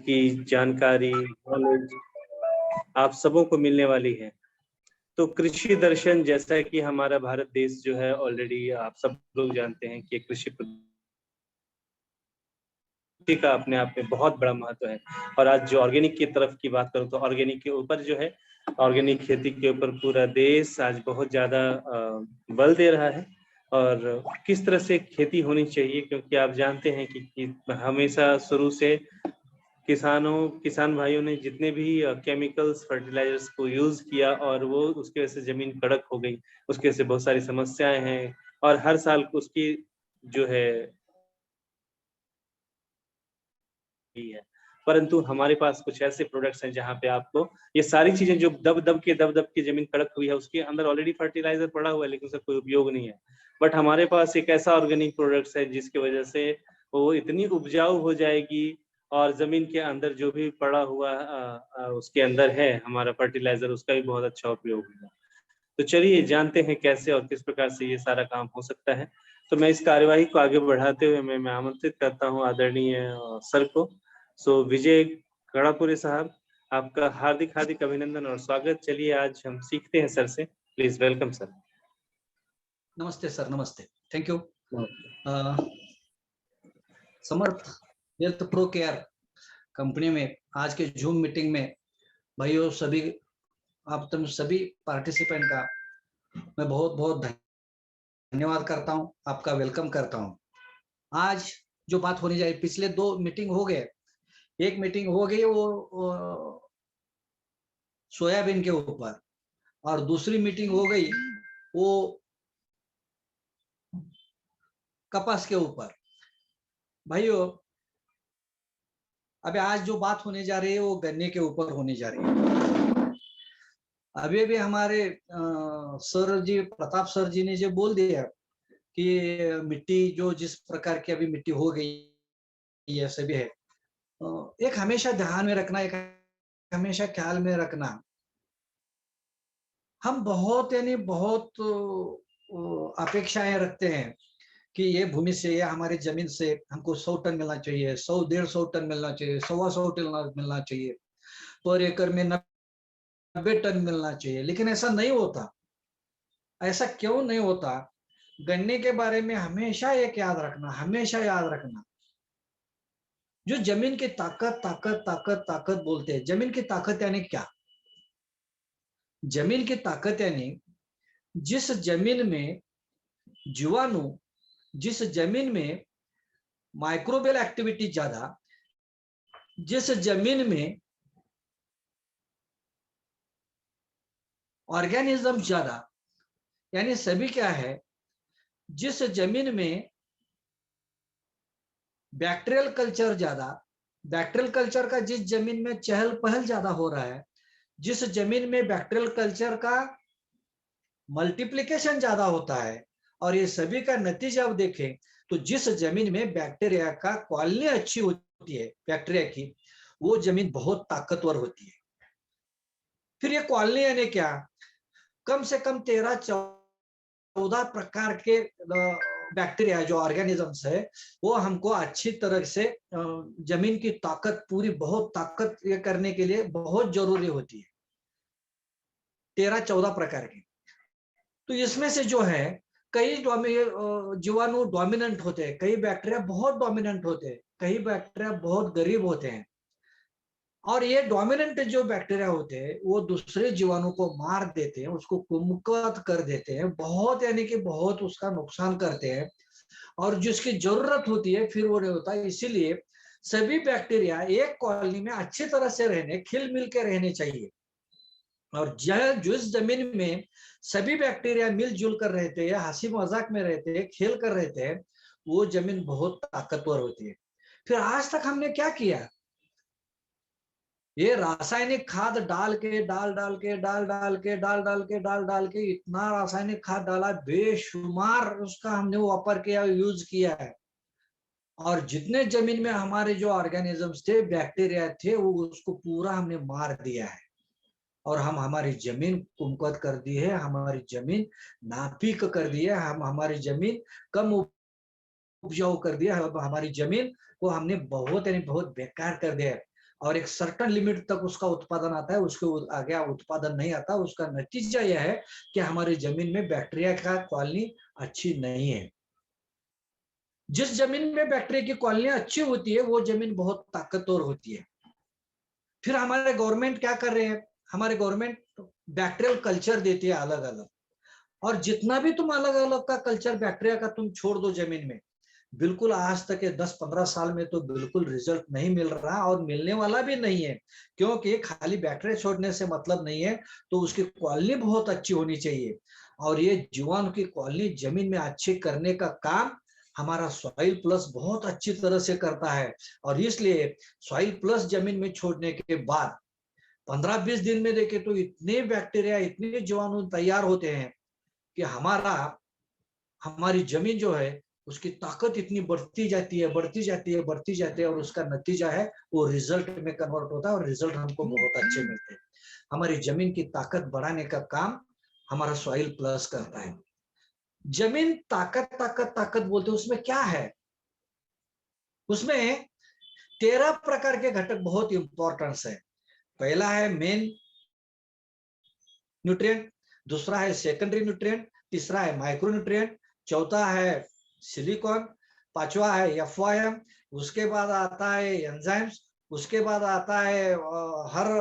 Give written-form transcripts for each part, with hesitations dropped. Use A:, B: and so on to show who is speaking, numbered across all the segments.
A: की जानकारी, नॉलेज आप सबों को मिलने वाली है। तो कृषि दर्शन, जैसा कि हमारा भारत देश जो है ऑलरेडी आप सब लोग जानते हैं कि कृषि का अपने आप में बहुत बड़ा महत्व है। और आज जो ऑर्गेनिक की तरफ की बात करूं तो ऑर्गेनिक के ऊपर जो है, ऑर्गेनिक खेती के ऊपर पूरा देश आज बहुत ज्यादा बल दे रहा है। और किस तरह से खेती होनी चाहिए, क्योंकि आप जानते हैं कि हमेशा शुरू से किसान भाइयों ने जितने भी केमिकल्स फर्टिलाइजर्स को यूज किया और वो उसकी वजह से जमीन कड़क हो गई, उसकी वजह से बहुत सारी समस्याएं हैं और हर साल उसकी जो है परंतु हमारे पास कुछ ऐसे प्रोडक्ट्स हैं जहां पे आपको ये सारी चीजें जो दब दब के जमीन कड़क हुई है उसके अंदर ऑलरेडी फर्टिलाइजर पड़ा हुआ है लेकिन उसका कोई उपयोग नहीं है। बट हमारे पास एक ऐसा ऑर्गेनिक प्रोडक्ट्स है जिसकी वजह से वो इतनी उपजाऊ हो जाएगी और जमीन के अंदर जो भी पड़ा हुआ उसके अंदर है हमारा फर्टिलाइजर, उसका भी बहुत अच्छा उपयोग होगा। तो चलिए जानते हैं कैसे और किस प्रकार से ये सारा काम हो सकता है। तो मैं इस कार्यवाही को आगे बढ़ाते हुए मैं आमंत्रित करता हूँ आदरणीय सर को। सो विजय गड़ापुरे साहब, आपका हार्दिक हार्दिक अभिनंदन और स्वागत। चलिए आज हम सीखते हैं सर से। Please welcome sir.
B: नमस्ते सर, नमस्ते, thank you. Samarth health pro care company में आज के जूम मीटिंग में भाइयों सभी आप तुम सभी पार्टिसिपेंट का मैं बहुत बहुत धन्यवाद करता हूं, आपका वेलकम करता हूं। आज जो बात होनी चाहिए, पिछले 2 मीटिंग हो गए, एक मीटिंग हो गई वो सोयाबीन के ऊपर और दूसरी मीटिंग हो गई वो कपास के ऊपर। भाइयों अभी आज जो बात होने जा रही है वो गन्ने के ऊपर होने जा रही है। अभी भी हमारे सर जी, प्रताप सर जी ने जो बोल दिया कि मिट्टी जो जिस प्रकार की अभी मिट्टी हो गई है सभी है, एक हमेशा ध्यान में रखना, एक हमेशा ख्याल में रखना, हम बहुत यानी बहुत अपेक्षाएं रखते हैं कि ये भूमि से या हमारी जमीन से हमको 100 टन मिलना चाहिए, 100-150 टन मिलना चाहिए, 125 टन मिलना चाहिए, पर एकड़ में 90 टन मिलना चाहिए। लेकिन ऐसा नहीं होता। ऐसा क्यों नहीं होता? गन्ने के बारे में हमेशा एक याद रखना, हमेशा याद रखना, जो जमीन की ताकत ताकत ताकत ताकत बोलते हैं। जमीन की ताकत यानी क्या? जमीन की ताकत यानी जिस जमीन में जीवाणु, जिस जमीन में माइक्रोबियल एक्टिविटी ज्यादा, जिस जमीन में ऑर्गेनिज्म ज्यादा, यानी सभी क्या है, जिस जमीन में बैक्टीरियल कल्चर ज्यादा, बैक्टीरियल कल्चर का जिस जमीन में चहल पहल ज्यादा हो रहा है, जिस जमीन में बैक्टीरियल कल्चर का मल्टीप्लिकेशन ज्यादा होता है, और ये सभी का नतीजा अब देखें तो जिस जमीन में बैक्टीरिया का कॉलोनी अच्छी होती है, बैक्टीरिया की, वो जमीन बहुत ताकतवर होती है। फिर ये कॉलोनी यानी क्या? कम से कम 13-14 प्रकार के बैक्टीरिया जो ऑर्गेनिजम्स है वो हमको अच्छी तरह से जमीन की ताकत पूरी बहुत ताकत ये करने के लिए बहुत जरूरी होती है, 13-14 प्रकार की। तो इसमें से जो है कई जीवाणु डोमिनेंट होते हैं, कई बैक्टीरिया बहुत डोमिनेंट होते हैं, कई बैक्टीरिया बहुत गरीब होते हैं। और ये डोमिनेंट जो बैक्टीरिया होते हैं वो दूसरे जीवाणु को मार देते हैं, उसको कुमुक्त कर देते हैं, बहुत यानी कि बहुत उसका नुकसान करते हैं, और जिसकी जरूरत होती है फिर वो नहीं होता। इसीलिए सभी बैक्टीरिया एक कॉलोनी में अच्छी तरह से रहने, खिल मिल के रहने चाहिए। और जिस जमीन में सभी बैक्टीरिया मिलजुल कर रहते हैं, हंसी मजाक में रहते हैं, खेल कर रहते हैं, वो जमीन बहुत ताकतवर होती है। फिर आज तक हमने क्या किया? ये रासायनिक खाद डाल के इतना रासायनिक खाद डाला, बेशुमार उसका हमने वापर किया, यूज किया है। और जितने जमीन में हमारे जो ऑर्गेनिजम्स थे, बैक्टीरिया थे, वो उसको पूरा हमने मार दिया है। और हम हमारी जमीन कुमुक्त कर दी है, हमारी जमीन नापीक कर दी है, हम हमारी जमीन कम उपजाऊ कर दिया है, हमारी जमीन को हमने बहुत यानी बहुत बेकार कर दिया है। और एक सर्टन लिमिट तक उसका उत्पादन आता है, उसके आगे उत्पादन नहीं आता। उसका नतीजा यह है कि हमारी जमीन में बैक्टीरिया का कॉलोनी अच्छी नहीं है। जिस जमीन में बैक्टीरिया की कॉलोनी अच्छी होती है वो जमीन बहुत ताकतवर होती है। फिर हमारे गवर्नमेंट क्या कर रहे हैं, हमारे गवर्नमेंट बैक्टीरियल कल्चर देती है अलग अलग, और जितना भी तुम अलग अलग का कल्चर बैक्टीरिया का तुम छोड़ दो जमीन में, बिल्कुल आज तक के 10-15 साल में तो बिल्कुल रिजल्ट नहीं मिल रहा और मिलने वाला भी नहीं है। क्योंकि खाली बैक्टीरिया छोड़ने से मतलब नहीं है, तो उसकी कॉलोनी बहुत अच्छी होनी चाहिए। और ये जीवाणु की कॉलोनी जमीन में अच्छी करने का काम हमारा सॉइल प्लस बहुत अच्छी तरह से करता है। और इसलिए सॉइल प्लस जमीन में छोड़ने के बाद 15-20 दिन में देखे तो इतने बैक्टीरिया, इतने जीवाणु तैयार होते हैं कि हमारी जमीन जो है उसकी ताकत इतनी बढ़ती जाती है, बढ़ती जाती है, बढ़ती जाती है, और उसका नतीजा है वो रिजल्ट में कन्वर्ट होता है और रिजल्ट हमको बहुत अच्छे मिलते हैं। हमारी जमीन की ताकत बढ़ाने का काम हमारा सॉइल प्लस करता है। जमीन ताकत ताकत ताकत बोलते हैं, उसमें क्या है, उसमें 13 प्रकार के घटक बहुत इंपॉर्टेंस है। पहला है मेन न्यूट्रिएंट, दूसरा है सेकेंडरी न्यूट्रिएंट, तीसरा है माइक्रो न्यूट्रिएंट, चौथा है सिलिकॉन, पांचवा है एफओएम, उसके बाद आता है एंजाइम्स, उसके बाद आता है हर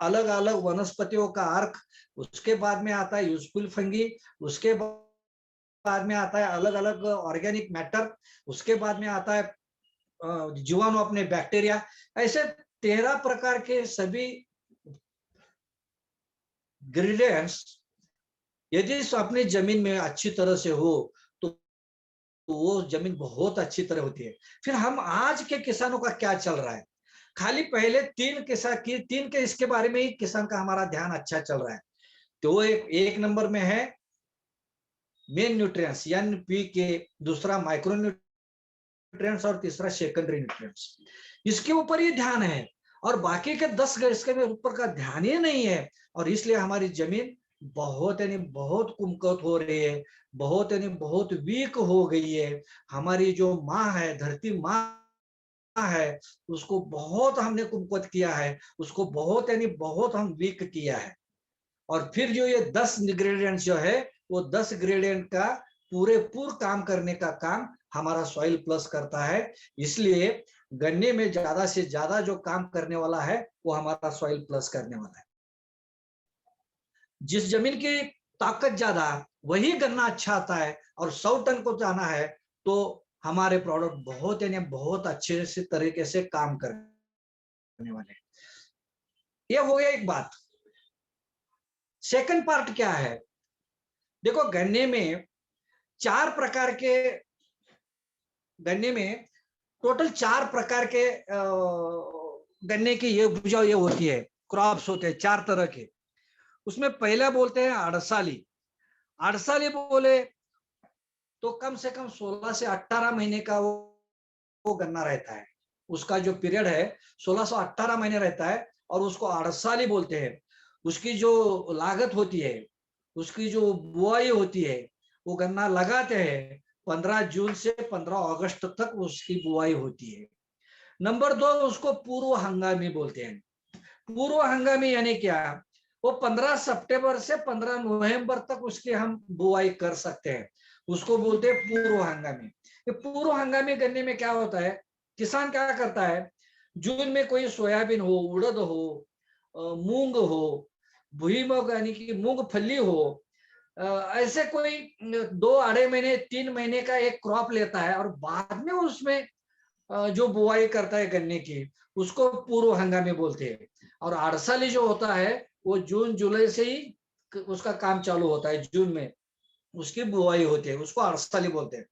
B: अलग अलग वनस्पतियों का अर्क, उसके बाद में आता है यूजफुल फंगी, उसके बाद में आता है अलग अलग ऑर्गेनिक मैटर, उसके बाद में आता है जीवाणु अपने बैक्टीरिया। ऐसे 13 प्रकार के सभी ग्रेडियंट्स यदि अपनी जमीन में अच्छी तरह से हो तो वो जमीन बहुत अच्छी तरह होती है। फिर हम आज के किसानों का क्या चल रहा है, खाली पहले तीन के इसके बारे में ही किसान का हमारा ध्यान अच्छा चल रहा है। तो वो एक नंबर में है मेन न्यूट्रिएंट्स NPK, दूसरा माइक्रो न्यूट्रिएंट्स और तीसरा सेकेंडरी न्यूट्रिएंट्स। इसके ऊपर ही ध्यान है और बाकी के 10 इसके ऊपर का ध्यान ही नहीं है। और इसलिए हमारी जमीन बहुत बहुत कुमकत हो रही है, बहुत वीक हो गई है। हमारी जो माँ है, धरती माँ है, उसको बहुत हमने कुमकत किया है, उसको बहुत हम वीक किया है। और फिर जो ये 10 इंग्रेडिएंट्स जो है वो 10 इंग्रेडिएंट का पूरे काम करने का काम हमारा सॉइल प्लस करता है। इसलिए गन्ने में ज्यादा से ज्यादा जो काम करने वाला है वो हमारा सॉइल प्लस करने वाला है। जिस जमीन की ताकत ज्यादा वही गन्ना अच्छा आता है, और 100 टन को जाना है तो हमारे प्रोडक्ट बहुत अच्छे से तरीके से काम करने वाले हैं। ये हो गया एक बात। सेकंड पार्ट क्या है, देखो गन्ने में टोटल 4 प्रकार के गन्ने की ये उपजाऊ ये होती है, क्रॉप्स होते हैं 4 तरह के। उसमें पहला बोलते हैं अड़साली। अड़साली बोले तो कम से कम 16 से 18 महीने का वो गन्ना रहता है। उसका जो पीरियड है 16 से 18 महीने रहता है और उसको अड़साली बोलते हैं। उसकी जो लागत होती है, उसकी जो बुआई होती है, वो गन्ना लगाते हैं 15 जून से 15 अगस्त तक उसकी बुआई होती है। नंबर 2 उसको पूर्व हंगामी बोलते हैं। पूर्व हंगामी यानी क्या, वो 15 सितंबर से 15 नवंबर तक उसकी हम बुआई कर सकते हैं, उसको बोलते हैं पूर्व हंगामी। ये पूर्व हंगामी गन्ने में क्या होता है, किसान क्या करता है, जून में कोई सोयाबीन हो, उड़द हो, मूंग हो, भुईमुग यानी कि मूंगफली हो, ऐसे कोई 2 अढ़ाई महीने 3 महीने का एक क्रॉप लेता है और बाद में उसमें जो बुआई करता है गन्ने की, उसको पूर्व हंगामी बोलते हैं। और अड़साली जो होता है वो जून जुलाई से ही उसका काम चालू होता है, जून में उसकी बुआई होती है, उसको अड़साली बोलते हैं।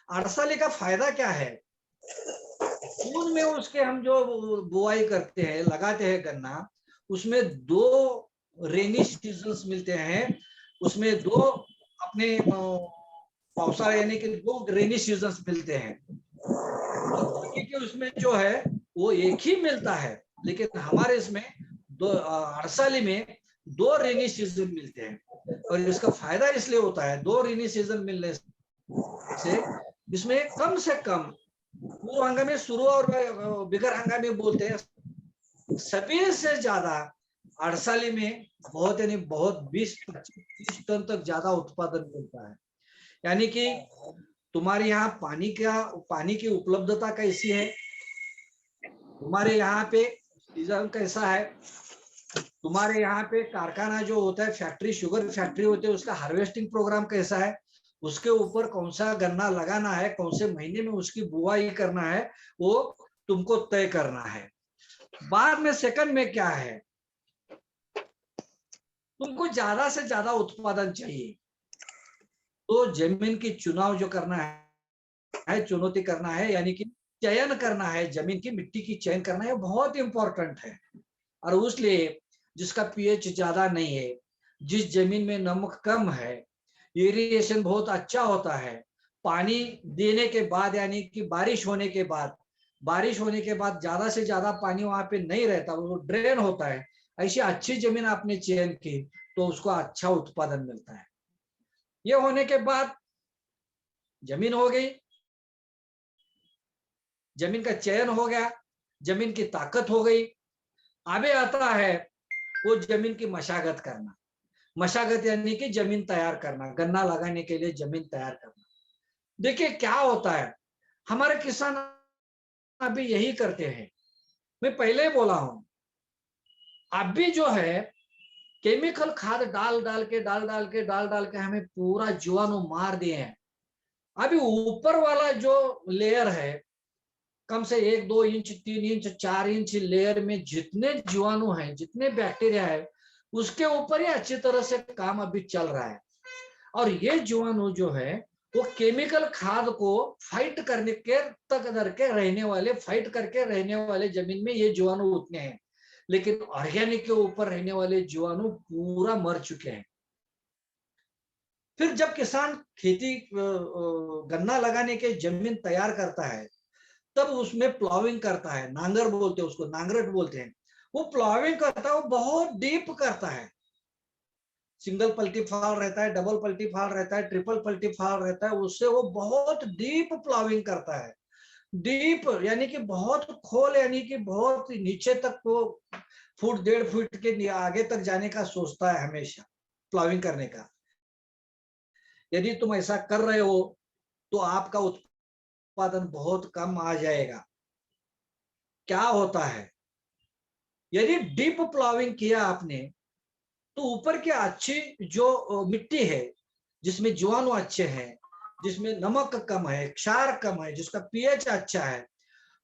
B: अड़साली का फायदा क्या है, जून में उसके हम जो बुआई करते हैं, लगाते हैं गन्ना, उसमें 2 रेनी सीजन्स मिलते हैं, उसमें 2 अपने पावसाळा यानी कि 2 रेनी सीजन्स मिलते हैं। और बाकी के उसमें जो है वो एक ही मिलता है, लेकिन हमारे इसमें अड़साली में 2 रेनी सीजन मिलते हैं। और इसका फायदा इसलिए होता है, 2 रेनी सीजन मिलने से इसमें कम से कम पूर्व हंगामी शुरू और बिगर हंगामी बोलते हैं सभी से ज्यादा अड़साली में बहुत यानी बहुत 20-25-30 टन तक ज्यादा उत्पादन मिलता है। यानी कि तुम्हारे यहाँ पानी की उपलब्धता कैसी है, तुम्हारे यहाँ पे सीजन कैसा है, तुम्हारे यहाँ पे कारखाना जो होता है, फैक्ट्री, शुगर फैक्ट्री होती है, उसका हार्वेस्टिंग प्रोग्राम कैसा है, उसके ऊपर कौन सा गन्ना लगाना है, कौन से महीने में उसकी बुआई करना है, वो तुमको तय करना है। बाद में सेकंड में क्या है, तुमको ज्यादा से ज्यादा उत्पादन चाहिए, तो जमीन की चुनाव जो करना है, चुनौती करना है, यानी कि चयन करना है, जमीन की मिट्टी की चयन करना है, बहुत इंपॉर्टेंट है। और उसलिए जिसका पीएच ज्यादा नहीं है, जिस जमीन में नमक कम है, इरिगेशन बहुत अच्छा होता है, पानी देने के बाद यानी कि बारिश होने के बाद ज्यादा से ज्यादा पानी वहां पे नहीं रहता, वो ड्रेन होता है, ऐसी अच्छी जमीन आपने चयन की तो उसको अच्छा उत्पादन मिलता है। ये होने के बाद जमीन हो गई, जमीन का चयन हो गया, जमीन की ताकत हो गई। आगे आता है वो जमीन की मशागत करना। मशागत यानी कि जमीन तैयार करना, गन्ना लगाने के लिए जमीन तैयार करना। देखिए क्या होता है, हमारे किसान अभी यही करते हैं, मैं पहले बोला हूं, अभी जो है केमिकल खाद डाल डाल के हमें पूरा जीवाणु मार दिए हैं। अभी ऊपर वाला जो लेयर है, कम से 1-2 इंच 3 इंच 4 इंच लेयर में जितने जीवाणु हैं, जितने बैक्टीरिया है, उसके ऊपर ही अच्छी तरह से काम अभी चल रहा है। और ये जीवाणु जो है वो केमिकल खाद को फाइट करने के तक करके रहने वाले जमीन में ये जीवाणु उतने हैं, लेकिन ऑर्गेनिक के ऊपर रहने वाले जीवाणु पूरा मर चुके हैं। फिर जब किसान खेती गन्ना लगाने के जमीन तैयार करता है, तब उसमें प्लाविंग करता है, नांगर बोलते हैं उसको, नांगरट बोलते हैं। वो प्लाविंग करता है, वो बहुत डीप करता है, सिंगल पल्टी फाल रहता है, डबल पल्टी फाल रहता है, ट्रिपल पल्टी फाल रहता है, उससे वो बहुत डीप प्लाविंग करता है। डीप यानी कि बहुत खोल, यानी कि बहुत नीचे तक, वो 1.5 फुट के आगे तक जाने का सोचता है हमेशा प्लाविंग करने का। यदि तुम ऐसा कर रहे हो तो आपका उत्पादन बहुत कम आ जाएगा। क्या होता है, यदि डीप प्लाविंग किया आपने तो ऊपर की अच्छी जो मिट्टी है, जिसमें जीवाणु अच्छे हैं, जिसमें नमक कम है, क्षार कम है, जिसका पीएच अच्छा है,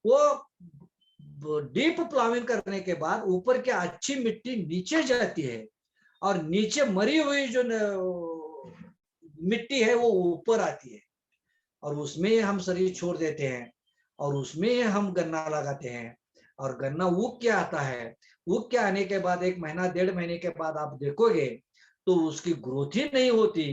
B: वो डीप प्लाविंग करने के बाद ऊपर की अच्छी मिट्टी नीचे जाती है और नीचे मरी हुई जो मिट्टी है वो ऊपर आती है, और उसमें हम शरीर छोड़ देते हैं और उसमें हम गन्ना लगाते हैं। और गन्ना उग के आता है, उग के आने के बाद 1 महीना 1.5 महीने के बाद आप देखोगे तो उसकी ग्रोथ ही नहीं होती।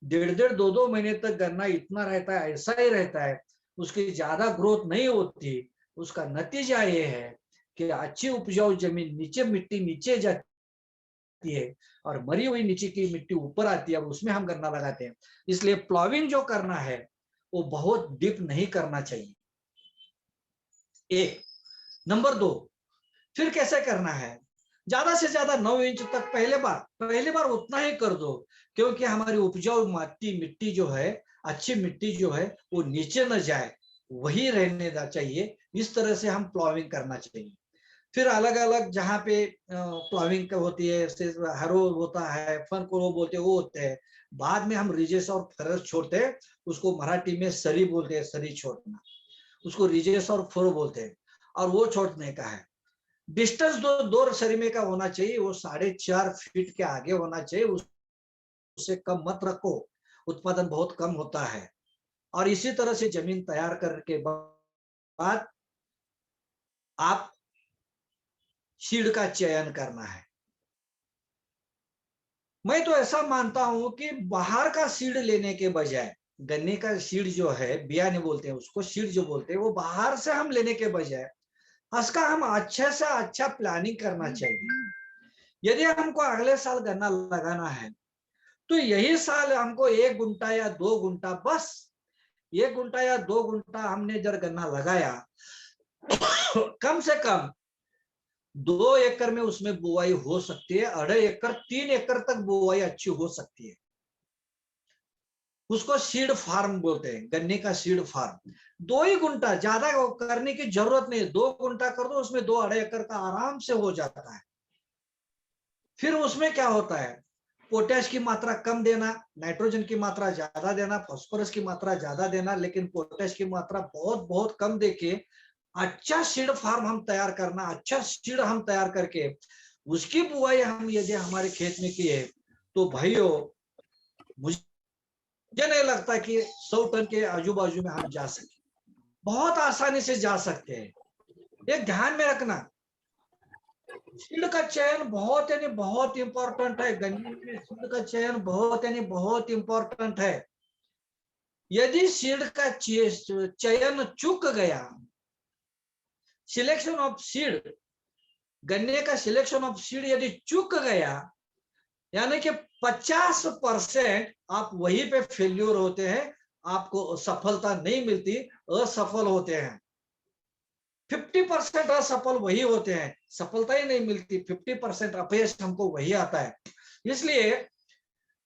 B: 1.5-2 महीने तक गन्ना इतना रहता है, ऐसा ही रहता है, उसकी ज्यादा ग्रोथ नहीं होती। उसका नतीजा ये है कि अच्छी उपजाऊ जमीन नीचे, मिट्टी नीचे जाती है और मरी हुई नीचे की मिट्टी ऊपर आती है, और उसमें हम गन्ना लगाते हैं। इसलिए प्लॉविंग जो करना है वो बहुत डीप नहीं करना चाहिए, एक। नंबर 2, फिर कैसे करना है, ज्यादा से ज्यादा 9 इंच तक पहले बार उतना ही कर दो, क्योंकि हमारी उपजाऊ मिट्टी जो है, अच्छी मिट्टी जो है वो नीचे न जाए, वही रहने चाहिए। इस तरह से हम प्लॉविंग करना चाहिए। फिर अलग अलग जहाँ पे प्लॉविंग होती है, हरो होता है, फन को बोलते हैं, वो होते हैं। बाद में हम रिजेस और फरस छोड़ते हैं, उसको मराठी में सरी बोलते हैं, सरी छोड़ना, उसको रिजेस और फरो बोलते हैं, और वो छोड़ने का है। डिस्टेंस दो सरीमे का होना चाहिए, वो 4.5 फीट के आगे होना चाहिए, उससे कम मत रखो, उत्पादन बहुत कम होता है। और इसी तरह से जमीन तैयार करके बाद आप सीड का चयन करना है। मैं तो ऐसा मानता हूं कि बाहर का सीड लेने के बजाय, गन्ने का सीड जो है, बियाने बोलते हैं उसको, सीड जो बोलते हैं, वो बाहर से हम लेने के बजाय उसका हम अच्छे से अच्छा प्लानिंग करना चाहिए। यदि हमको अगले साल गन्ना लगाना है तो यही साल हमको 1 गुंठा या 2 गुंठा, बस 1 गुंठा या 2 गुंठा हमने जब गन्ना लगाया, कम से कम 2 एकड़ में उसमें बुआई हो सकती है, 2.5 एकड़ 3 एकड़ तक बुआई अच्छी हो सकती है। उसको सीड फार्म बोलते हैं, गन्ने का सीड फार्म। 2 ही गुंठा, ज्यादा करने की जरूरत नहीं है, 2 गुंठा कर दो, उसमें 2-2.5 एकड़ का आराम से हो जाता है। फिर उसमें क्या होता है, पोटैश की मात्रा कम देना, नाइट्रोजन की मात्रा ज्यादा देना, फास्फोरस की मात्रा ज्यादा देना, लेकिन पोटैश की मात्रा बहुत बहुत कम देके अच्छा सीड फार्म हम तैयार करना, अच्छा सीड हम तैयार करके उसकी बुआई हम यदि हमारे खेत में किए तो भाइयों मुझे नहीं लगता कि 100 टन के आजू बाजू में हम जा सके, बहुत आसानी से जा सकते हैं। एक ध्यान में रखना, सीड का चयन बहुत यानी बहुत इंपॉर्टेंट है। गन्ने में सीड का चयन बहुत यानी बहुत इंपॉर्टेंट है। यदि सीड का चयन चूक गया, सिलेक्शन ऑफ सीड, गन्ने का सिलेक्शन ऑफ सीड यदि चूक गया, यानी कि 50% आप वहीं पे फेल्यूर होते हैं, आपको सफलता नहीं मिलती, असफल होते हैं। 50% असफल वही होते हैं, सफलता ही नहीं मिलती, 50% अपयश हमको वही आता है। इसलिए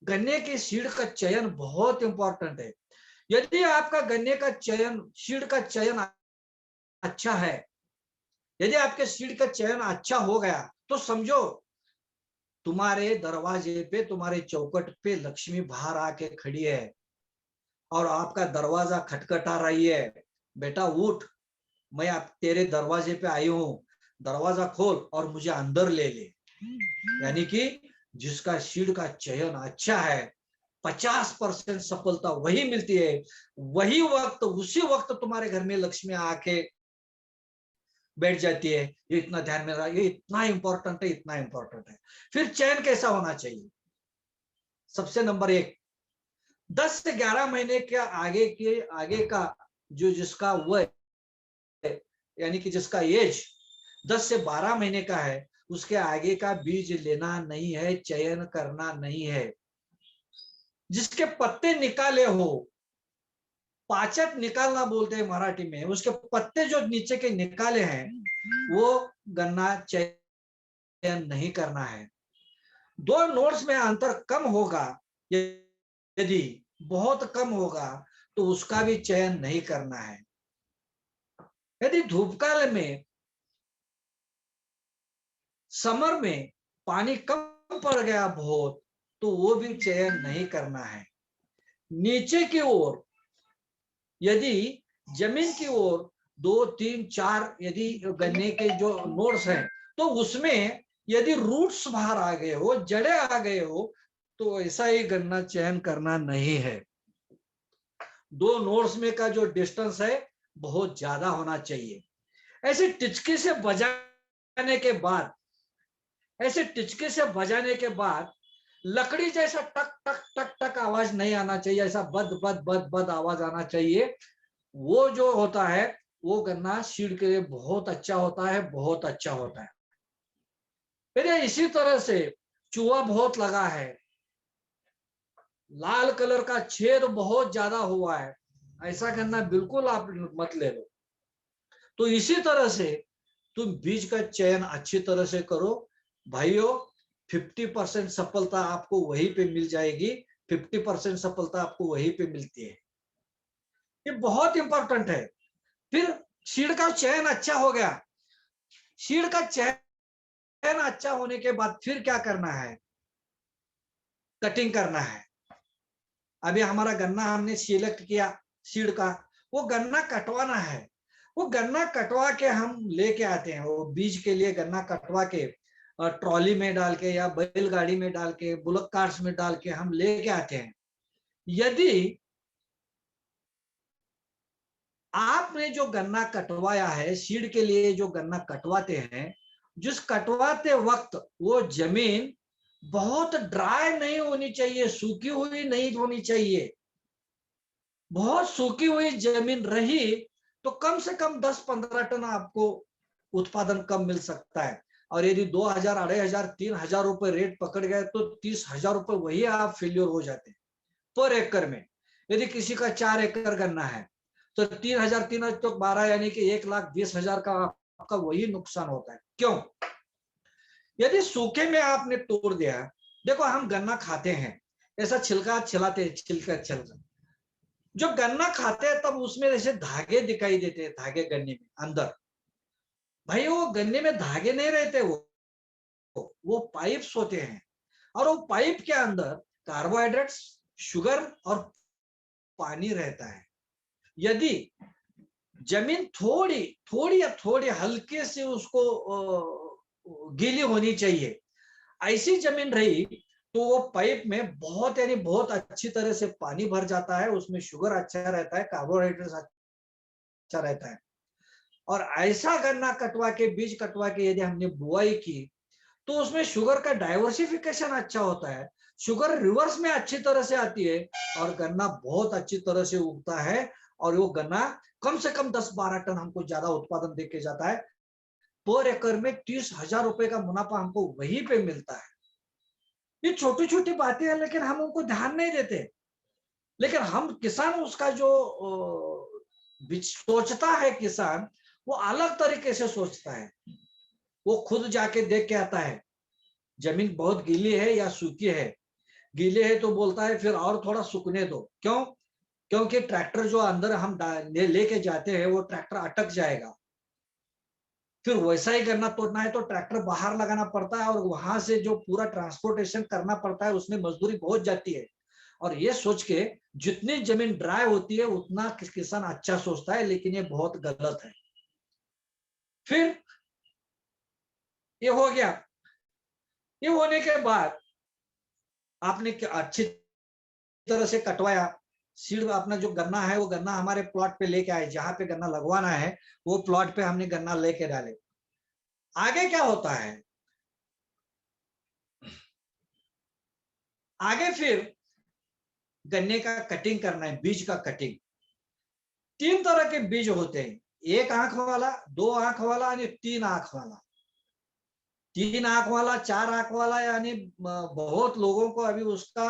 B: गन्ने की सीड का चयन बहुत इंपॉर्टेंट है। यदि आपका गन्ने का चयन, सीड का चयन अच्छा है, यदि आपके सीड का चयन अच्छा हो गया, तो समझो तुम्हारे दरवाजे पे, तुम्हारे चौखट पे लक्ष्मी बाहर आके खड़ी है और आपका दरवाजा खटखटा रही है, बेटा उठ, मैं आप तेरे दरवाजे पे आई हूं, दरवाजा खोल और मुझे अंदर ले ले। यानी कि जिसका सीड का चयन अच्छा है, 50% सफलता वही मिलती है। वही वक्त, उसी वक्त तुम्हारे घर में लक्ष्मी आके बैठ जाती है। ये इतना ध्यान में रहा, ये इतना इंपॉर्टेंट है, इतना इंपॉर्टेंट है। फिर चयन कैसा होना चाहिए? सबसे नंबर 1, 10 से 11 महीने के आगे का जो जिसका वह, यानी कि जिसका एज 10 से 12 महीने का है, उसके आगे का बीज लेना नहीं है, चयन करना नहीं है। जिसके पत्ते निकाले हो, पाचक निकालना बोलते हैं मराठी में, उसके पत्ते जो नीचे के निकाले हैं, वो गन्ना चयन नहीं करना है। 2 नोट्स में अंतर कम होगा, यदि बहुत कम होगा तो उसका भी चयन नहीं करना है। यदि धूपकाल में, समर में पानी कम पड़ गया बहुत, तो वो भी चयन नहीं करना है। नीचे की ओर, यदि जमीन की ओर 2, 3, 4 यदि गन्ने के जो नोड्स हैं, तो उसमें यदि रूट्स बाहर आ गए हो, जड़े आ गए हो, तो ऐसा ही गन्ना चयन करना नहीं है। 2 नोड्स में का जो डिस्टेंस है बहुत ज्यादा होना चाहिए। ऐसे टिचकी से बजाने के बाद, ऐसे टिचकी से बजाने के बाद लकड़ी जैसा टक टक टक टक आवाज नहीं आना चाहिए, ऐसा बद बद बद बद आवाज आना चाहिए। वो जो होता है वो गन्ना सीड के लिए बहुत अच्छा होता है, बहुत अच्छा होता है। फिर इसी तरह से चूहा बहुत लगा है, लाल कलर का छेद बहुत ज्यादा हुआ है, ऐसा गन्ना बिल्कुल आप मत ले लो। तो इसी तरह से तुम बीज का चयन अच्छी तरह से करो भाइयों। 50% सफलता आपको वहीं पे मिल जाएगी, 50% सफलता आपको वहीं पे मिलती है। ये बहुत इंपॉर्टेंट है। फिर सीड का चयन अच्छा हो गया, सीड का चयन अच्छा होने के बाद फिर क्या करना है? कटिंग करना है। अभी हमारा गन्ना हमने सिलेक्ट किया सीड का, वो गन्ना कटवाना है। वो गन्ना कटवा के हम लेके आते हैं, वो बीज के लिए गन्ना कटवा के ट्रॉली में डाल के या बैलगाड़ी में डाल के, बुलक कार्ट्स में डाल के हम लेके आते हैं। यदि आपने जो गन्ना कटवाया है, सीड के लिए जो गन्ना कटवाते हैं, जिस कटवाते वक्त वो जमीन बहुत ड्राई नहीं होनी चाहिए, सूखी हुई नहीं होनी चाहिए। बहुत सूखी हुई जमीन रही तो कम से कम 10-15 टन आपको उत्पादन कम मिल सकता है। और यदि 2000, 2500, 3000 रुपए रेट पकड़ गए तो 30,000 रुपए वही आप फेल्योर हो जाते हैं पर एकड़ में। यदि किसी का 4 एकड़ गन्ना है तो 3000 तो 12 यानी कि 1,20,000 का आपका वही नुकसान होता है। क्यों? यदि सूखे में आपने तोड़ दिया, देखो हम गन्ना खाते हैं, ऐसा छिलका छिलाते, छिलका छिलका, जब गन्ना खाते हैं तब उसमें ऐसे धागे दिखाई देते हैं, धागे गन्ने में अंदर। भाई वो गन्ने में धागे नहीं रहते, वो पाइप्स होते हैं, और वो पाइप के अंदर कार्बोहाइड्रेट्स, शुगर और पानी रहता है। यदि जमीन थोड़ी थोड़ी या थोड़ी हल्के से उसको गीली होनी चाहिए, ऐसी जमीन रही तो वो पाइप में बहुत यानी बहुत अच्छी तरह से पानी भर जाता है, उसमें शुगर अच्छा रहता है, कार्बोहाइड्रेट अच्छा रहता है। और ऐसा गन्ना कटवा के, बीज कटवा के यदि हमने बुआई की तो उसमें शुगर का डाइवर्सिफिकेशन अच्छा होता है, शुगर रिवर्स में अच्छी तरह से आती है और गन्ना बहुत अच्छी तरह से उगता है। और वो गन्ना कम से कम 10-12 टन हमको ज्यादा उत्पादन देके जाता है। पर एकड़ में 30,000 रुपए का मुनाफा हमको वहीं पे मिलता है। ये छोटी छोटी बातें हैं, लेकिन हम उनको ध्यान नहीं देते। लेकिन हम किसान, उसका जो सोचता है किसान, वो अलग तरीके से सोचता है। वो खुद जाके देख के आता है जमीन बहुत गीली है या सूखी है। गीले है तो बोलता है फिर और थोड़ा सूखने दो। क्यों? क्योंकि ट्रैक्टर जो अंदर हम लेके जाते हैं वो ट्रैक्टर अटक जाएगा। फिर वैसा ही गन्ना तोड़ना है तो ट्रैक्टर बाहर लगाना पड़ता है, और वहां से जो पूरा ट्रांसपोर्टेशन करना पड़ता है उसमें मजदूरी बहुत जाती है। और ये सोच के जितनी जमीन ड्राई होती है उतना किसान अच्छा सोचता है, लेकिन ये बहुत गलत है। फिर ये हो गया। ये होने के बाद आपने अच्छी तरह से कटवाया, सीड अपना जो गन्ना है वो गन्ना हमारे प्लॉट पे लेके आए, जहां पे गन्ना लगवाना है वो प्लॉट पे हमने गन्ना लेके डाले। आगे क्या होता है? आगे फिर गन्ने का कटिंग करना है, बीज का कटिंग। 3 तरह के बीज होते हैं, 1 आंख वाला, 2 आंख वाला और 3 आंख वाला। 3 आंख वाला, 4 आंख वाला, यानी बहुत लोगों को अभी उसका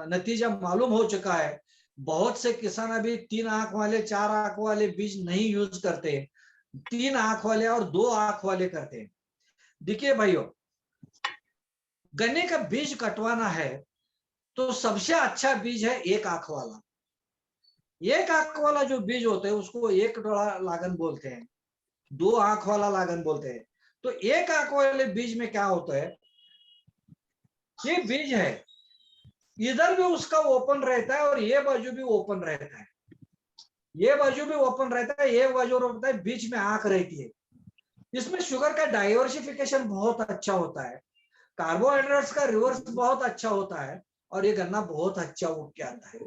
B: नतीजा मालूम हो चुका है। बहुत से किसान अभी 3 आंख वाले, 4 आंख वाले बीज नहीं यूज करते, 3 आंख वाले और 2 आंख वाले करते हैं। देखिए भाइयों, गन्ने का बीज कटवाना है तो सबसे अच्छा बीज है 1 आंख वाला। 1 आंख वाला जो बीज होता है उसको 1 डोला लागन बोलते हैं, 2 आंख वाला लागन बोलते हैं। तो 1 आंख वाले बीज में क्या होता है, ये बीज है, इधर भी उसका ओपन रहता है और ये बाजू भी ओपन रहता है, ये बाजू भी ओपन रहता है, ये बाजू रहता है, बीच में आंख रहती है। इसमें शुगर का डाइवर्सिफिकेशन बहुत अच्छा होता है, कार्बोहाइड्रेट्स का रिवर्स बहुत अच्छा होता है, और ये गन्ना बहुत अच्छा उग के आता है।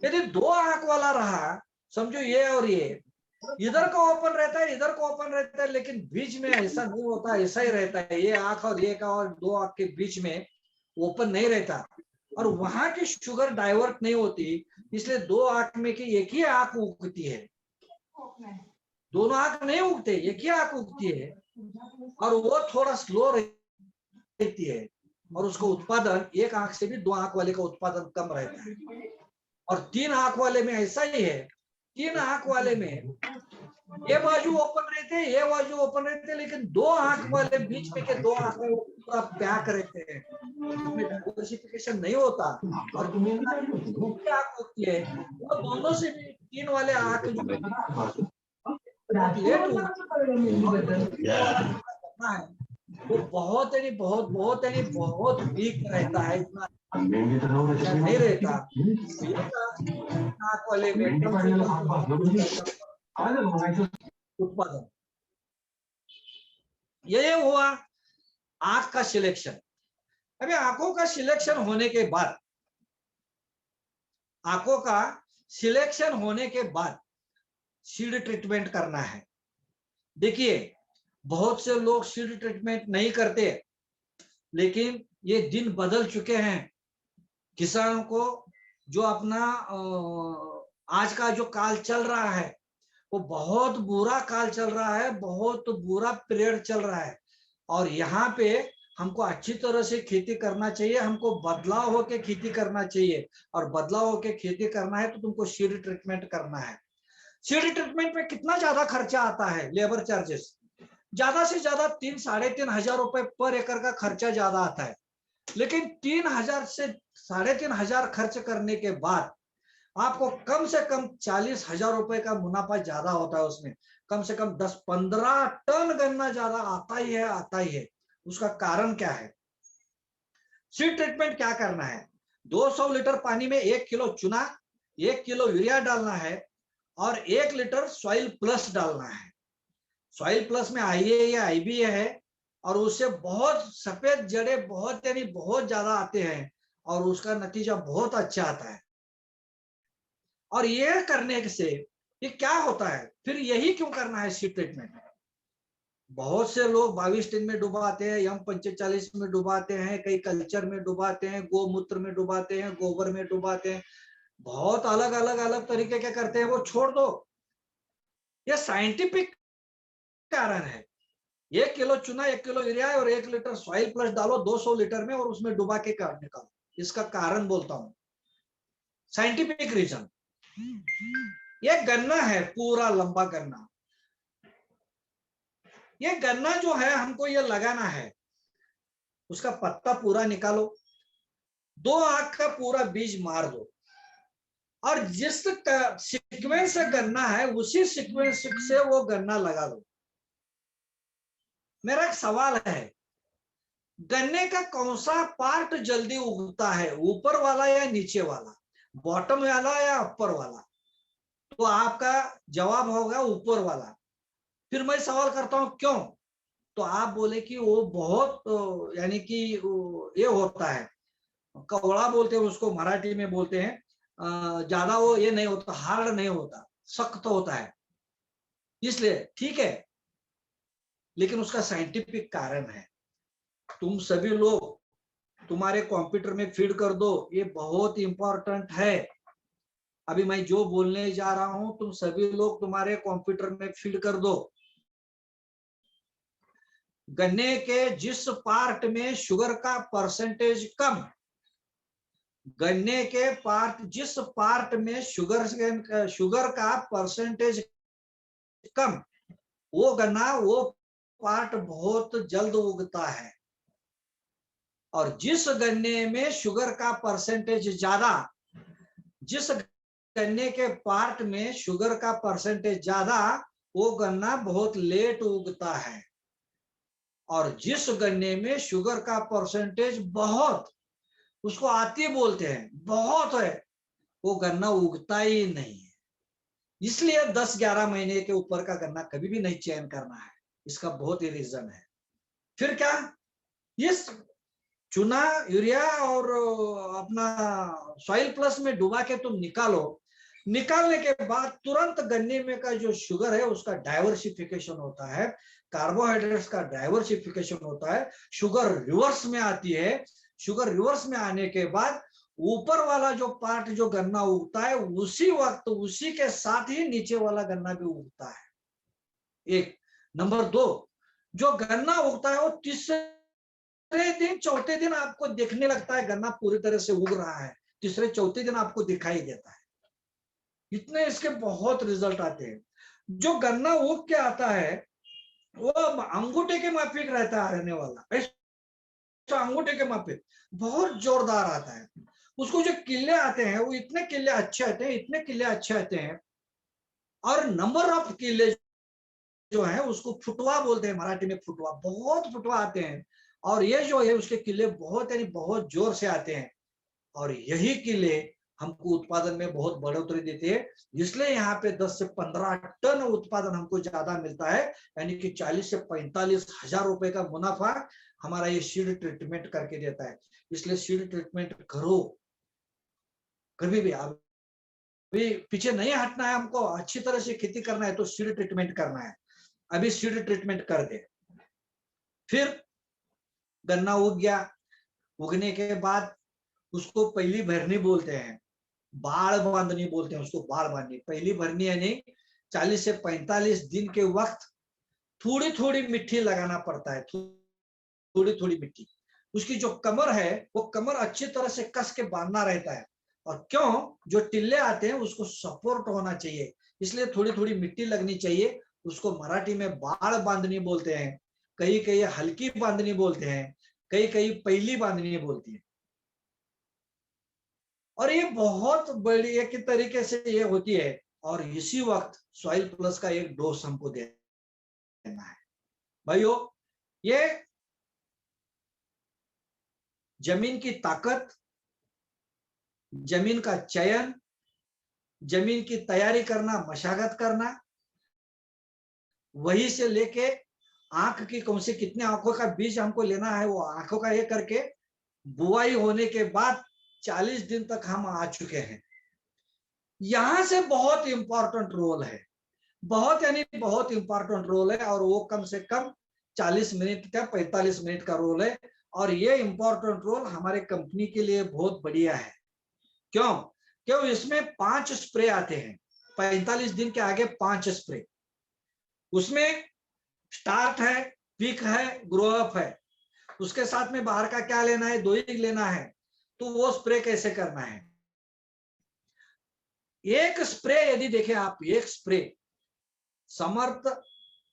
B: यदि 2 आंख वाला रहा, समझो ये और ये, इधर का ओपन रहता है, इधर का ओपन रहता है, लेकिन बीच में ऐसा नहीं होता, ऐसा ही रहता है, ये आंख और ये का, और 2 आंख के बीच में ओपन नहीं रहता, और वहां की शुगर डाइवर्ट नहीं होती, इसलिए 2 आंख में की एक ही आंख उगती है, दोनों आंख नहीं उगते, एक ही आंख उगती है, और वो थोड़ा स्लो रहती है, और उसका उत्पादन 1 आंख से भी 2 आंख वाले का उत्पादन कम रहता है। और 3 आंख वाले में ऐसा ही है, 3 आंख वाले में ये बाजू ओपन रहते हैं, ये बाजू ओपन रहते हैं, लेकिन 2 आंख वाले बीच में के 2 आंख में पूरा पैक रहते हैं, उसमें डाइवर्सिफिकेशन नहीं होता, और आंख होती है वो दोनों से भी 3 वाले आंख जो लेट है वो बहुत बहुत वीक रहता है, इतना नहीं रहता। आंख वाले में उत्पादन ये हुआ आंख का सिलेक्शन। अभी आंखों का सिलेक्शन होने के बाद, आंखों का सिलेक्शन होने के बाद सीड ट्रीटमेंट करना है। देखिए बहुत से लोग सीड ट्रीटमेंट नहीं करते, लेकिन ये दिन बदल चुके हैं। किसानों को जो अपना आज का जो काल चल रहा है वो बहुत बुरा काल चल रहा है, बहुत बुरा पीरियड चल रहा है, और यहाँ पे हमको अच्छी तरह से खेती करना चाहिए, हमको बदलाव होके खेती करना चाहिए, और बदलाव होके खेती करना है तो तुमको सीड ट्रीटमेंट करना है। सीड ट्रीटमेंट में कितना ज्यादा खर्चा आता है, लेबर चार्जेस। ज्यादा से ज्यादा 3-3,500 रुपए पर एकड़ का खर्चा ज्यादा आता है, लेकिन 3,000 से 3,500 खर्च करने के बाद आपको कम से कम 40,000 रुपए का मुनाफा ज्यादा होता है। उसमें कम से कम 10-15 टन गन्ना ज्यादा आता ही है, आता ही है। उसका कारण क्या है? सीड ट्रीटमेंट क्या करना है? 200 लीटर पानी में 1 किलो चूना, 1 किलो यूरिया डालना है और 1 लीटर सॉइल प्लस डालना है। सॉइल प्लस में आईए या आईबीए है और उससे बहुत सफेद जड़े बहुत यानी बहुत ज्यादा आते हैं और उसका नतीजा बहुत अच्छा आता है। और ये करने से ये क्या होता है? फिर यही क्यों करना है सीड ट्रीटमेंट? बहुत से लोग 22 दिन में डुबाते हैं, यम 45 में डुबाते हैं, कई कल्चर में डुबाते हैं, गोमूत्र में डुबाते हैं, गोबर में डुबाते हैं, बहुत अलग अलग अलग तरीके के करते हैं। वो छोड़ दो, ये साइंटिफिक कारण है। 1 किलो चूना, 1 किलो यूरिया और 1 लीटर सॉइल प्लस डालो 200 लीटर में और उसमें डुबा के निकालो। इसका कारण बोलता हूं, साइंटिफिक रीजन। ये गन्ना है, पूरा लंबा गन्ना। ये गन्ना जो है हमको ये लगाना है, उसका पत्ता पूरा निकालो, 2 आंख का पूरा बीज मार दो और जिस सीक्वेंस से गन्ना है उसी सीक्वेंस से वो गन्ना लगा दो। मेरा एक सवाल है, गन्ने का कौन सा पार्ट जल्दी उगता है, ऊपर वाला या नीचे वाला, बॉटम वाला या अपर वाला? तो आपका जवाब होगा ऊपर वाला। फिर मैं सवाल करता हूं क्यों? तो आप बोले कि वो बहुत यानी कि ये होता है, कवड़ा बोलते हैं उसको, मराठी में बोलते हैं, ज्यादा वो ये नहीं होता, हार्ड नहीं होता, सख्त होता है, इसलिए ठीक है। लेकिन उसका साइंटिफिक कारण है। तुम सभी लोग तुम्हारे कंप्यूटर में फीड कर दो, ये बहुत इंपॉर्टेंट है। अभी मैं जो बोलने जा रहा हूं तुम सभी लोग तुम्हारे कंप्यूटर में फीड कर दो। गन्ने के जिस पार्ट में शुगर का परसेंटेज कम, गन्ने के जिस पार्ट में शुगर का परसेंटेज कम, वो गन्ना वो पार्ट बहुत जल्द उगता है। और जिस गन्ने में शुगर का परसेंटेज ज्यादा, जिस गन्ने के पार्ट में शुगर का परसेंटेज ज्यादा, वो गन्ना बहुत लेट उगता है। और जिस गन्ने में शुगर का परसेंटेज बहुत, उसको आती बोलते हैं, बहुत है, वो गन्ना उगता ही नहीं है। इसलिए 10-11 महीने के ऊपर का गन्ना कभी भी नहीं चयन करना है। इसका बहुत ही रीजन है। फिर क्या, इस चूना, यूरिया और अपना सॉइल प्लस में डुबा के तुम निकालो। निकालने के बाद तुरंत गन्ने में का जो शुगर है उसका डाइवर्सिफिकेशन होता है, कार्बोहाइड्रेट्स का डाइवर्सिफिकेशन होता है, शुगर रिवर्स में आती है। शुगर रिवर्स में आने के बाद ऊपर वाला जो पार्ट जो गन्ना उगता है, उसी वक्त उसी के साथ ही नीचे वाला गन्ना भी उगता है। एक नंबर 2, जो गन्ना उगता है वो तीसरे दिन चौथे दिन आपको देखने लगता है गन्ना पूरी तरह से उग रहा है, तीसरे चौथे दिन आपको दिखाई देता है। इतने इसके बहुत रिजल्ट आते हैं। जो गन्ना उग के आता है वो अंगूठे के माफिक रहता है, रहने वाला ऐसा अंगूठे के माफिक बहुत जोरदार आता है। उसको जो किले आते हैं वो इतने किले अच्छे आते हैं, इतने किले अच्छे आते हैं। और नंबर ऑफ किले जो है उसको फुटवा बोलते हैं, मराठी में फुटवा, बहुत फुटवा आते हैं। और ये जो है उसके किले बहुत यानी बहुत जोर से आते हैं। और यही किले हमको उत्पादन में बहुत बढ़ोतरी देते हैं। इसलिए यहाँ पे 10 से 15 टन उत्पादन हमको ज्यादा मिलता है, यानी कि 40 से 45 हजार रुपए का मुनाफा हमारा ये सीड ट्रीटमेंट करके देता है। इसलिए सीड ट्रीटमेंट करो, कभी भी अभी पीछे नहीं हटना है। हमको अच्छी तरह से खेती करना है तो सीड ट्रीटमेंट करना है। अभी सीड ट्रीटमेंट कर दे। फिर गन्ना उग गया, उगने के बाद उसको पहली भरनी बोलते हैं, बाढ़ बांधनी बोलते हैं उसको, बाढ़ बांधनी। पहली भरनी यानी 40 से 45 दिन के वक्त थोड़ी थोड़ी मिट्टी लगाना पड़ता है, थोड़ी थोड़ी मिट्टी। उसकी जो कमर है वो कमर अच्छी तरह से कस के बांधना रहता है। और क्यों, जो टिल्ले आते हैं उसको सपोर्ट होना चाहिए, इसलिए थोड़ी थोड़ी मिट्टी लगनी चाहिए। उसको मराठी में बाळ बांधणी बोलते हैं, कहीं कहीं हल्की बांधनी बोलते हैं, कहीं कहीं पहली बांधनी बोलती है। और ये बहुत बड़ी एक तरीके से ये होती है। और इसी वक्त सॉइल प्लस का एक डोज हमको देना है। भाइयों, ये जमीन की ताकत, जमीन का चयन, जमीन की तैयारी करना, मशागत करना, वही से लेके आंख की कौन से कितने आंखों का बीज हमको लेना है, वो आंखों का ये करके बुआई होने के बाद 40 दिन तक हम आ चुके हैं। यहां से बहुत इंपॉर्टेंट रोल है, बहुत यानी बहुत इंपॉर्टेंट रोल है। और वो कम से कम 40 मिनट का 45 मिनट का रोल है। और ये इंपॉर्टेंट रोल हमारे कंपनी के लिए बहुत बढ़िया है। क्यों? क्यों? इसमें 5 स्प्रे आते हैं, 45 दिन के आगे 5 स्प्रे। उसमें स्टार्ट है, पिक है, ग्रो अप है। उसके साथ में बाहर का क्या लेना है, 2 ही लेना है। तो वो स्प्रे कैसे करना है? एक स्प्रे यदि देखें आप, एक स्प्रे समर्थ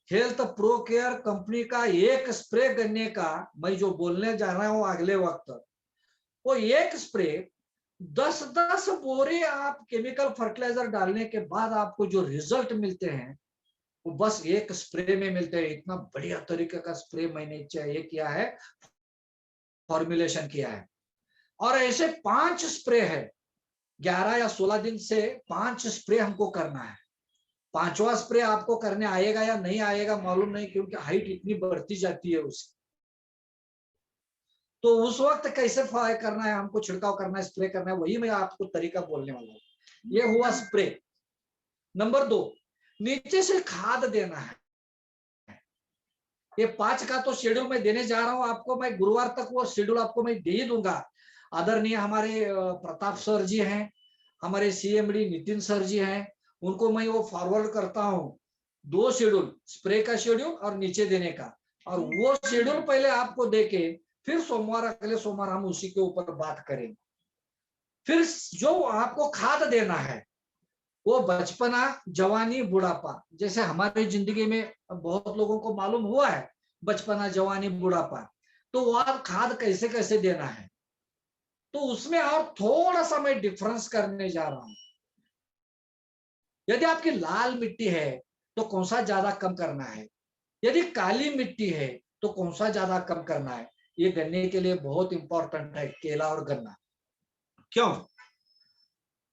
B: हेल्थ प्रो केयर कंपनी का एक स्प्रे करने का, मैं जो बोलने जा रहा हूं अगले वक्त, वो एक स्प्रे 10-10 बोरे आप केमिकल फर्टिलाइजर डालने के बाद आपको जो रिजल्ट मिलते हैं वो बस एक स्प्रे में मिलते हैं। इतना बढ़िया तरीके का स्प्रे मैंने चाहिए किया है, फॉर्मुलेशन किया है। और ऐसे 5 स्प्रे है, 11 या 16 दिन से 5 स्प्रे हमको करना है। 5वां स्प्रे आपको करने आएगा या नहीं आएगा मालूम नहीं, क्योंकि हाइट इतनी बढ़ती जाती है उसकी। तो उस वक्त कैसे करना है, हमको छिड़काव करना है, स्प्रे करना है, वही मैं आपको तरीका बोलने वाला हूँ। ये हुआ स्प्रे। नंबर 2, नीचे से खाद देना है। ये 5 का तो शेड्यूल मैं देने जा रहा हूं आपको, मैं गुरुवार तक वो शेड्यूल आपको मैं दे ही दूंगा। आदरणीय हमारे प्रताप सर जी हैं, हमारे सीएमडी नितिन सर जी हैं, उनको मैं वो फॉरवर्ड करता हूं 2 शेड्यूल, स्प्रे का शेड्यूल और नीचे देने का। और वो शेड्यूल पहले आपको देके फिर सोमवार, अगले सोमवार हम उसी के ऊपर बात करेंगे। फिर जो आपको खाद देना है वो बचपना, जवानी, बुढ़ापा। जैसे हमारी जिंदगी में बहुत लोगों को मालूम हुआ है बचपना, जवानी, बुढ़ापा, तो वह खाद कैसे कैसे देना है, तो उसमें और थोड़ा सा मैं डिफरेंस करने जा रहा हूं। यदि आपकी लाल मिट्टी है तो कौन सा ज्यादा कम करना है, यदि काली मिट्टी है तो कौन सा ज्यादा कम करना है। ये गन्ने के लिए बहुत इंपॉर्टेंट है, केला और गन्ना। क्यों?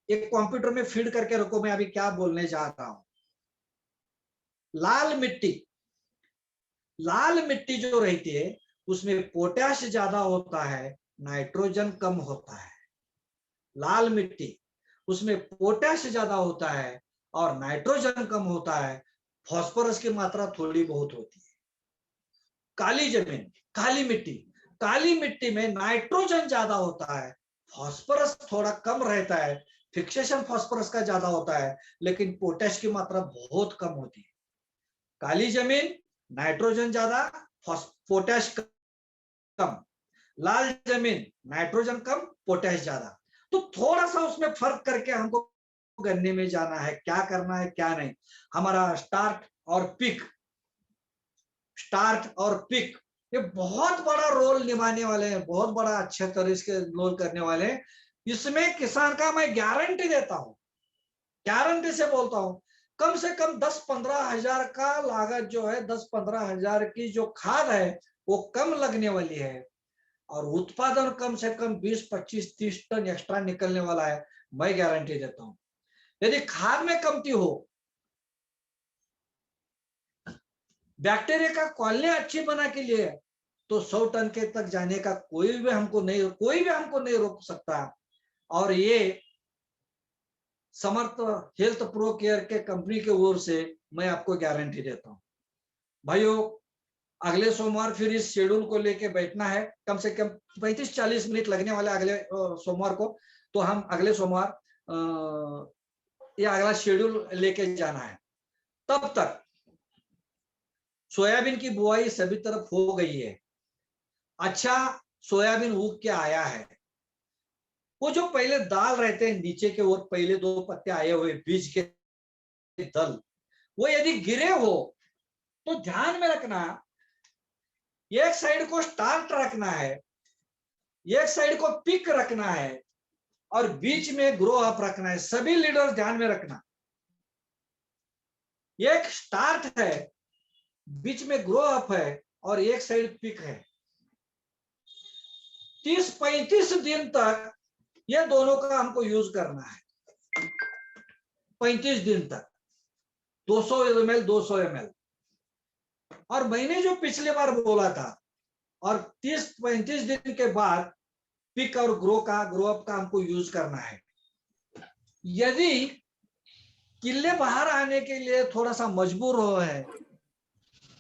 B: एक कंप्यूटर में फीड करके रखो, मैं अभी क्या बोलने जा रहा हूं। लाल मिट्टी, लाल मिट्टी जो रहती है उसमें पोटैश ज्यादा होता है, नाइट्रोजन कम होता है। लाल मिट्टी, उसमें पोटैश ज्यादा होता है और नाइट्रोजन कम होता है, फास्फोरस की मात्रा थोड़ी बहुत होती है। काली जमीन, काली मिट्टी, काली मिट्टी में नाइट्रोजन ज्यादा होता है, फास्फोरस थोड़ा कम रहता है, फिक्सेशन फास्फोरस का ज्यादा होता है, लेकिन पोटैश की मात्रा बहुत कम होती है। काली जमीन, नाइट्रोजन ज्यादा, पोटैश कम। लाल जमीन, नाइट्रोजन कम, पोटैश ज्यादा। तो थोड़ा सा उसमें फर्क करके हमको गन्ने में जाना है, क्या करना है क्या नहीं। हमारा स्टार्ट और पिक, स्टार्ट और पिक ये बहुत बड़ा रोल निभाने वाले हैं, बहुत बड़ा अच्छे तरह से रोल करने वाले हैं। इसमें किसान का मैं गारंटी देता हूं, गारंटी से बोलता हूं, कम से कम 10-15 हजार का लागत जो है, 10-15 हजार की जो खाद है वो कम लगने वाली है। और उत्पादन कम से कम 20, 25, 30 टन एक्स्ट्रा निकलने वाला है, मैं गारंटी देता हूं। यदि खाद में कमती हो, बैक्टीरिया का कॉलोनी अच्छी बना के लिए, तो 100 टन के तक जाने का कोई भी हमको नहीं रोक सकता। और ये समर्थ हेल्थ प्रो केयर के कंपनी के ओर से मैं आपको गारंटी देता हूं। भाइयों, अगले सोमवार फिर इस शेड्यूल को लेके बैठना है, कम से कम 35-40 मिनट लगने वाले अगले सोमवार को। तो हम अगले सोमवार ये अगला शेड्यूल लेके जाना है। तब तक सोयाबीन की बुआई सभी तरफ हो गई है, अच्छा सोयाबीन उग के आया है। वो जो पहले दाल रहते हैं नीचे के ओर, पहले 2 पत्ते आए हुए बीज के दल, वो यदि गिरे हो तो ध्यान में रखना, एक साइड को स्टार्ट रखना है, एक साइड को पिक रखना है और बीच में ग्रो अप रखना है। सभी लीडर्स ध्यान में रखना, एक स्टार्ट है, बीच में ग्रो अप है और एक साइड पिक है। 30-35 दिन तक ये दोनों का हमको यूज करना है। 35 दिन तक 200 ml 200 ml। और मैंने जो पिछली बार बोला था, और 30-35 दिन के बाद पिक और ग्रो अप का हमको यूज करना है। यदि किले बाहर आने के लिए थोड़ा सा मजबूर हो है,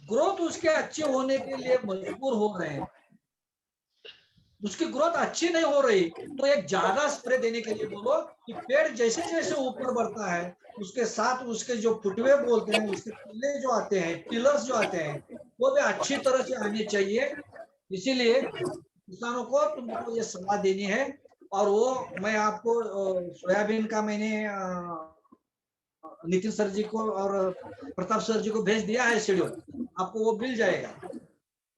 B: ग्रोथ उसके अच्छे होने के लिए मजबूर हो रहे हैं, उसकी ग्रोथ अच्छी नहीं हो रही, तो एक ज्यादा स्प्रे देने के लिए बोलो कि पेड़ जैसे जैसे ऊपर बढ़ता है उसके साथ उसके जो फुटवे बोलते हैं, उसके किले जो आते हैं, पिलर्स जो आते हैं, वो भी अच्छी तरह से आने चाहिए। इसीलिए किसानों को तुमको ये सलाह देनी है। और वो मैं आपको सोयाबीन का मैंने नितिन सर जी को और प्रताप सर जी को भेज दिया है शेड्यूल, आपको वो मिल जाएगा।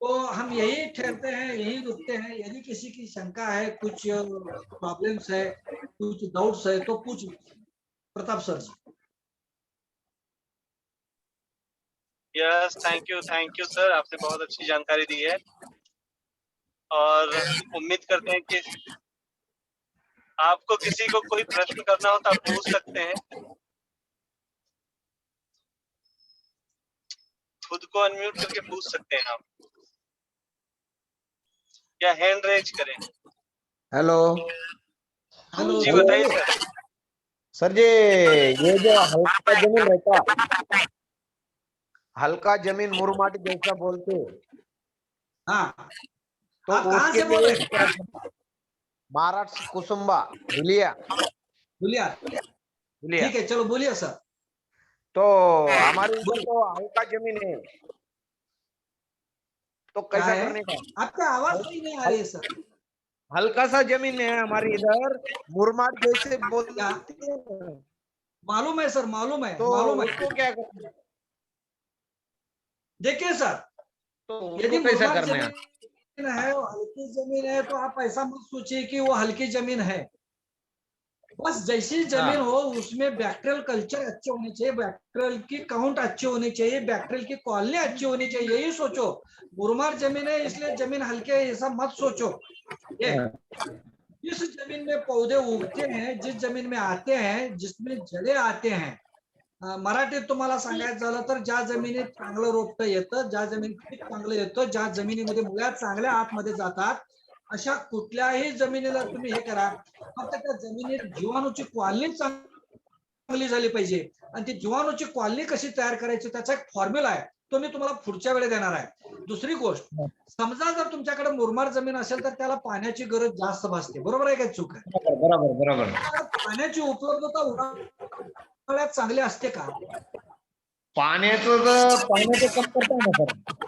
B: तो हम यही ठहरते हैं, यही रुकते हैं। यदि किसी की शंका है, कुछ प्रॉब्लम्स है, कुछ डाउट्स है तो पूछ Pratap sir ji.
C: Yes, thank you sir, आपने बहुत अच्छी जानकारी दी है और उम्मीद करते हैं कि आपको किसी को कोई प्रश्न करना हो तो आप पूछ सकते हैं। खुद को अनम्यूट करके पूछ सकते हैं आप, या हैंड रेज करें।
D: हेलो
B: हेलो
C: जी बताइए सर।
D: सर जी, ये जो हल्का जमीन रहता, हल्का जमीन मुरमाटी जैसा बोलते,
B: हाँ,
D: तो
B: आप कहाँ
D: उसके
B: से बोल रहे
D: लिए
B: हैं?
D: महाराष्ट्र कुसुम्बा धुलिया।
B: बोलिए, ठीक है, चलो बोलिए सर।
D: तो हमारे इधर तो हल्का जमीन है, तो कैसा
B: क्या है?
D: करने का?
B: आपका आवाज सही नहीं आ रही है सर।
D: हल्का सा जमीन है हमारे इधर, मुरमाट जैसे बोलते
B: क्या?
D: हैं।
B: मालूम है सर, मालूम है,
D: तो
B: मालूम है।
D: उसको क्या करना है?
B: देखिए सर,
D: तो
B: यदि
D: उसको कैसा
B: मुरमाड
D: करना है?
B: जमीन है, वो हल्की जमीन है, तो आप ऐसा मत सोचिए कि वो हल्की जमीन है। बस जैसी जमीन हो उसमें बैक्टीरियल कल्चर अच्छे होने चाहिए, बैक्टीरियल की काउंट अच्छी होनी चाहिए, बैक्टीरियल की कॉलोनी अच्छी होनी चाहिए, यही सोचो। मुरमाड जमीन है इसलिए जमीन हल्की है, ऐसा मत सोचो। ये जिस जमीन में पौधे उगते हैं, जिस जमीन में आते हैं, जिसमें जड़े आते हैं, मराठीत तुम्हाला सांगायचं झालं तर ज्या जमिनीत चांगलं रोपटं येतं, ज्या जमिनीत पीक चांगलं येतं, ज्या जमिनीमध्ये मुळ्या चांगल्या आतमध्ये जातात, अशा कुठल्याही जमिनीला तुम्ही हे करा, फक्त त्या जमिनीत जीवाणूची कॉलनी चांगली झाली पाहिजे। आणि ती जीवाणूची कॉलनी कशी तयार करायची त्याचा एक फॉर्म्युला आहे, तो मी तुम्हाला पुढच्या वेळी देणार आहे। दुसरी गोष्ट, समजा जर तुमच्याकडे मुरमाड जमीन असेल तर त्याला पाण्याची गरज जास्त भासते, बरोबर आहे का चूक आहे?
D: बरोबर
B: पाण्याची उपलब्धता उन्हाळ्यात चांगली असते का?
D: पाण्याचं कमतरता आहे ना सर.